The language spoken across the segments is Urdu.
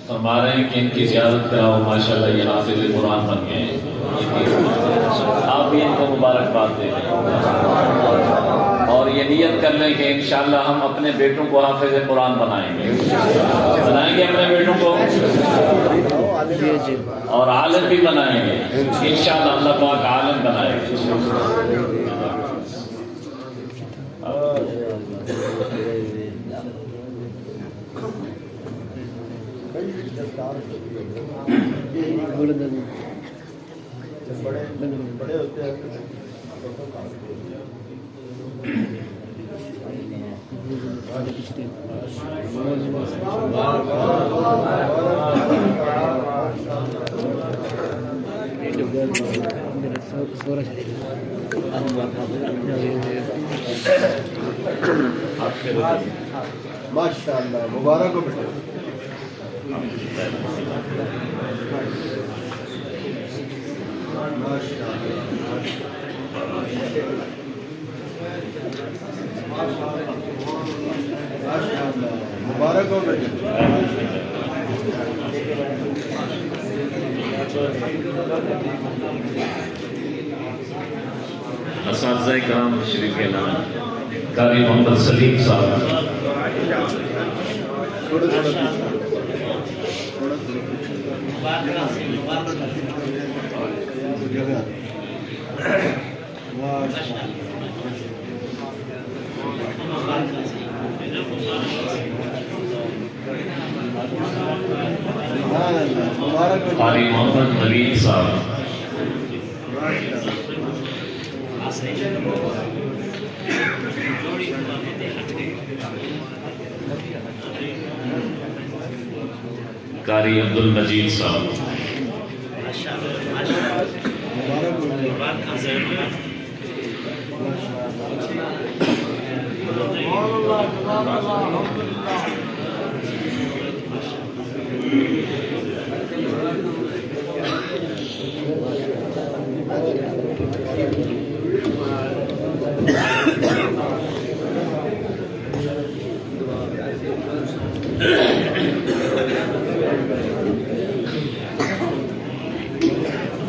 فرما رہے ہیں کہ ان کی زیارت کراؤ، ماشاءاللہ یہ حافظ قرآن بن گئے ہیں، آپ بھی ان کو مبارکباد دیں اور یہ نیت کر لیں کہ انشاءاللہ ہم اپنے بیٹوں کو حافظ قرآن بنائیں گے، بنائیں گے اپنے بیٹوں کو اور عالم بھی بنائیں گے انشاءاللہ، اللہ پاک عالم بنائے گے۔ بڑے ہوتے ہیں ماشاء اللہ، مبارک ہو بیٹا۔ مبارک ہو بیٹے۔ اساتذہ کرام تشریف اعلان قاری محمد سلیم صاحب، قاری محمد نوید صاحب، قاری عبد المجید صاحب،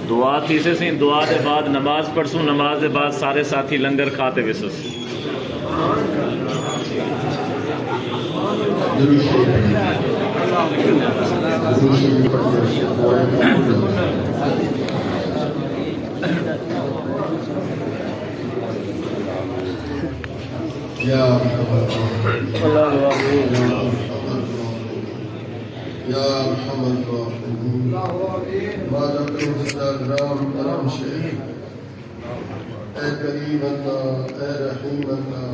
دعا تیسے سے دعا دے بعد نماز پڑھسوں، نماز دے بعد سارے ساتھی لنگر کھاتے وسس۔ یا محمد کرم شیخ، اے کریم اللہ، اے رحیم اللہ،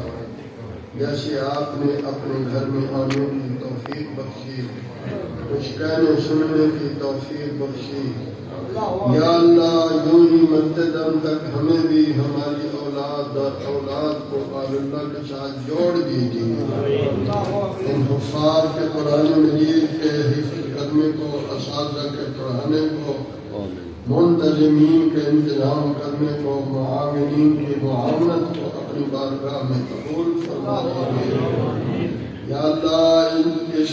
جیسے آپ نے اپنے گھر میں آنے کی توفیق بخشی، کچھ کہنے سننے کی توفیق بخشی، یا اللہ یوں ہی مقتدم تک ہمیں بھی ہماری اولاد اور اولاد کو اللہ کے ساتھ جوڑ دیجیے۔ ان حفاظ کے قرآن مجید کے حفظ کرنے کو، اساتذہ کے پڑھانے کو، منتظمین کے انتظام کرنے کو، معاونین کی معاونت کو اپنی بارگاہ میں قبول فرما دیجیے۔ یا اللہ اس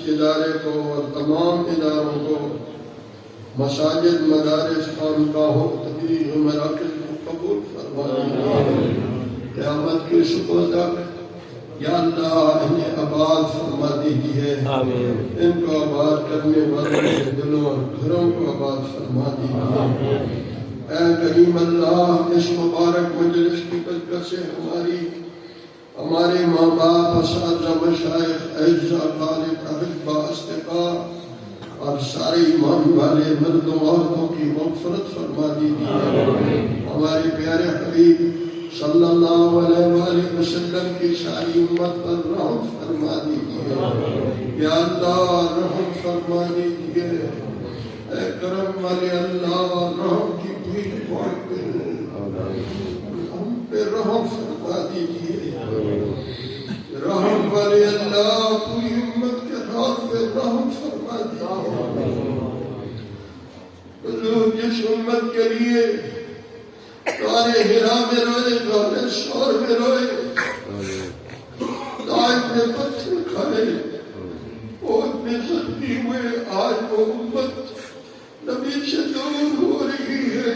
ادارے کو اور تمام اداروں کو، مساجد، مدارس، خانقاہوں، تقریر و مراکز کو قبول فرما دیجیے۔ قیامت کی صبح تک یا اللہ انہیں آباد فرما دیجیے، ان کو آباد کرنے والے دلوں اور گھروں کو آباد فرما دیجیے۔ اے کریم اللہ، اس مبارک مجلس کی برکت سے ہمارے ماں باپ، اساتذہ، مشائخ، اعزاء، طالب، احبا، اصدقاء اور سارے ایمان والے مردوں عورتوں کی مغفرت فرما دیجیے۔ ہمارے پیارے حبیب صلی اللہ علیہ وآلہ وسلم کی ساری امت پر رحم فرما دیجیے۔ یا اللہ رحم فرما دیجیے، اے کرم والے اللہ، رحم کی بھیک بانٹ کر ہم پہ رحم فرما دیجیے۔ رحم والے اللہ، پوری امت کے ہاتھ پہ رحم فرما دیجیے۔ حضور جس امت کے لیے تمہارے ہرا میں روئے، تمہارے شور میں روئے، تاج میں پتھر کھائے، وہ میں زخمی ہوئے آج وہ امت نبی سے دور ہو رہی ہے.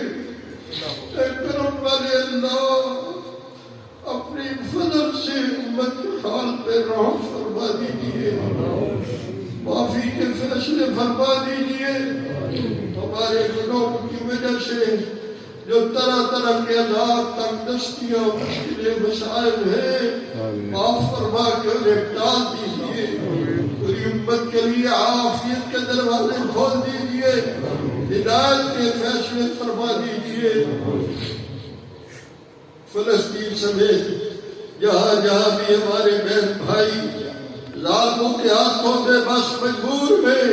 اے کرم والے اللہ اپنی فضل سے امت کے حال پہ رحم فرما دیجیے, معافی کے فیصلے فرما دیجیے. ہمارے گناہوں کی وجہ سے جو طرح طرح کے عذاب تک دستیاں مشکلیں مسائل ہیں معاف فرما کے انہیں ٹال دیجیے. پوری امت کے لیے عافیت کے دروازے کھول دیجیے, ہدایت کے فیصلے فرما دیجیے. فلسطین سمیت جہاں جہاں بھی ہمارے بہن بھائی ظالموں کے ہاتھوں میں بس مجبور ہیں,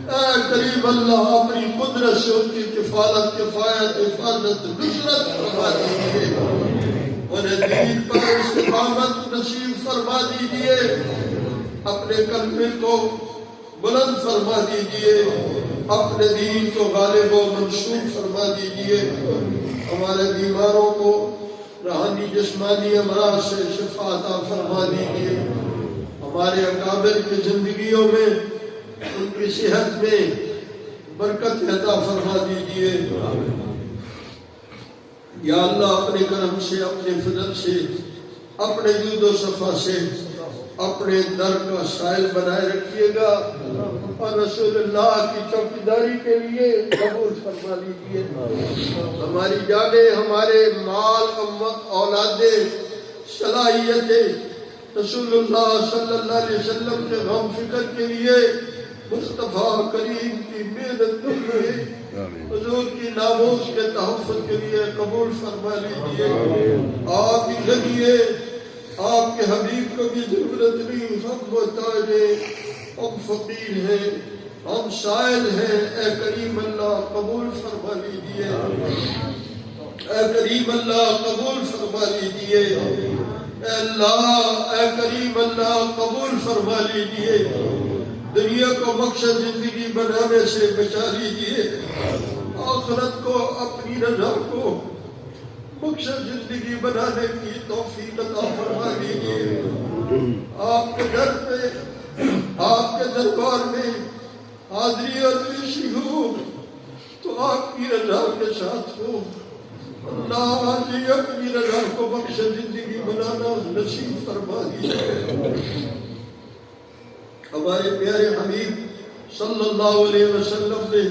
اے قریب اللہ اپنی قدرت سے ان کی کفالت کفایت حفاظت نصرت فرما دیجیے. انہیں دین پر استقامت نصیب فرما دیجیے. اپنے کلمے کو بلند فرما دیجیے, اپنے دین کو غالب و منصور فرما دیجیے. ہمارے بیماروں کو روحانی جسمانی امراض سے شفا عطا فرما دیجیے. ہمارے اکابر کی زندگیوں میں ان کی صحت میں برکت عطا فرما دیجیے. یا اللہ اپنے کرم سے اپنے فضل سے اپنے جود و صفا سے اپنے در کا سائل بنائے رکھیے گا اور رسول اللہ کی چوکیداری کے لیے قبول فرما لیجیے. ہماری جانیں ہمارے مال اولادیں صلاحیتیں رسول اللہ صلی اللہ علیہ وسلم کے غم فکر کے لیے مصطفیٰ کریم کی محنت کے لیے حضور کی ناموس کے تحفظ کے لیے قبول فرما لیجیے. آپ ہی ذریعے آپ کے حبیب کو بھی ضرورت نہیں, ہم محتاج ہیں, ہم فقیر ہیں, ہم سائل ہیں. اے کریم اللہ قبول فرما لیجیے. اے کریم اللہ قبول فرما لیجیے. اے اللہ اے کریم اللہ قبول فرما لیجیے. دنیا کو مقصد زندگی بنانے سے بچا لیجیے. آخرت کو اپنی رضا کو مقصد زندگی بنانے کی توفیق عطا فرما دیجیے. آپ کے گھر پہ آپ کے دربار میں حاضری اور پیشی ہو تو آپ کی رضا کے ساتھ ہو. اللہ جی اپنی رضا کو مقصد زندگی بنانا نصیب فرما دیجیے. ہمارے پیارے حبیب صلی اللہ علیہ وسلم نے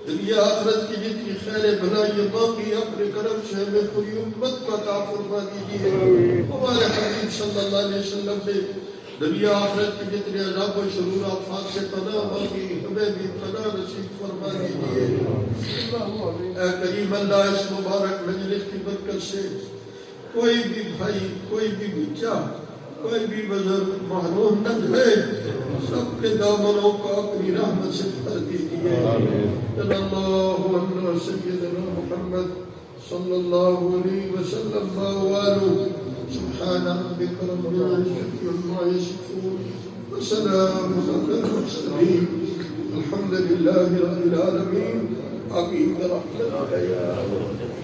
دنیا آخرت کی جتنی خیر بھلائی باقی اپنے کرم سے ہمیں پوری امت کو عطا فرما دیجیے. ہمارے حبیب صلی اللہ علیہ وسلم نے دنیا آخرت کی جتنے عذاب و شرور آفات سے پناہ مانگی, ہمیں بھی پناہ نصیب فرما دیجیے. اے کریم اللہ اس مبارک مجلس کی برکت سے کوئی بھی بھائی, کوئی بھی بچہ, کوئی بھی بزرگ محروم نہ رہے, سب کے دامنوں کو اپنی رحمت سے بھر دیجیے. صلی اللہ علیہ سیدنا محمد صلی اللہ علیہ وسلم وآلہ. سبحان ربک رب العزة عما يصفون وسلام على المرسلين الحمد لله رب العالمين. آمين برحمتك يا رب.